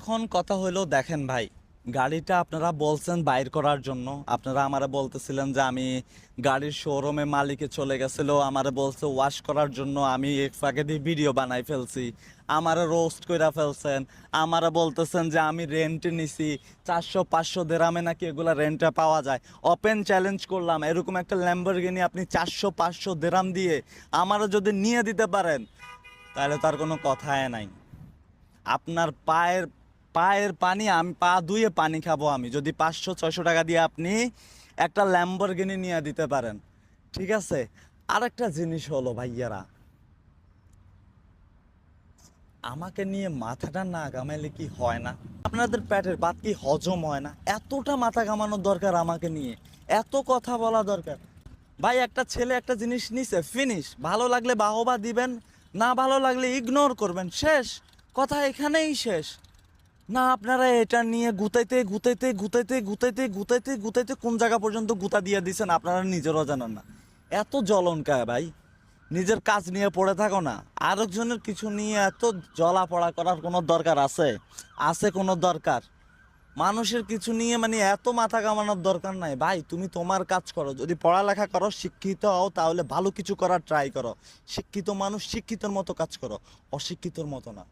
এখন কথা হলো দেখেন ভাই, গাড়িটা আপনারা বলছেন বাইর করার জন্য। আপনারা আমারে বলতেছিলেন যে আমি গাড়ির শোরুমে মালিকে চলে গেছিল, আমারে বলছে ওয়াশ করার জন্য, আমি এক ফাঁকে দিয়ে ভিডিও বানাই ফেলছি, আমারে রোস্ট কইরা ফেলছেন। আমারে বলতেছেন যে আমি রেন্টে নিছি 400-500 দেরামে নাকি এগুলা রেন্টে পাওয়া যায়। ওপেন চ্যালেঞ্জ করলাম, এরকম একটা ল্যাম্বরগিনি আপনি 400-500 দেরাম দিয়ে আমারও যদি নিয়ে দিতে পারেন তাহলে তার কোনো কথাই নাই। আপনার পায়ের পায়ের পানি আমি পা ধুয়ে পানি খাবো আমি যদি 500-600 টাকা দিয়ে আপনি একটা ল্যাম্বরগিনি নিয়ে দিতে পারেন। ঠিক আছে। আরেকটা জিনিস হলো ভাইয়ারা, আমাকে নিয়ে মাথাটা না ঘামাইলে কি হয় না? আপনাদের পেটের ভাত কি হজম হয় না? এতটা মাথা ঘামানোর দরকার আমাকে নিয়ে? এত কথা বলা দরকার? ভাই একটা ছেলে একটা জিনিস নিছে, ফিনিশ। ভালো লাগলে বাহবা দিবেন, না ভালো লাগলে ইগনোর করবেন, শেষ। কথা এখানেই শেষ। না আপনারা এটা নিয়ে গুতাইতে গুতাইতে গুতাইতে গুতাইতে গুতাইতে গুতাইতে কোন জায়গা পর্যন্ত গুতা দিয়ে দিছেন আপনারা নিজেরাও জানেন না। এত জ্বলন কায় ভাই? নিজের কাজ নিয়ে পড়ে থাকো না, আরেকজনের কিছু নিয়ে এত জ্বলা পড়া করার কোনো দরকার আছে? আছে কোনো দরকার? মানুষের কিছু নিয়ে মানে এত মাথা কামানোর দরকার নাই ভাই। তুমি তোমার কাজ করো, যদি পড়ালেখা করো, শিক্ষিত হও, তাহলে ভালো কিছু করার ট্রাই করো। শিক্ষিত মানুষ শিক্ষিতর মতো কাজ করো, অশিক্ষিতর মতো না।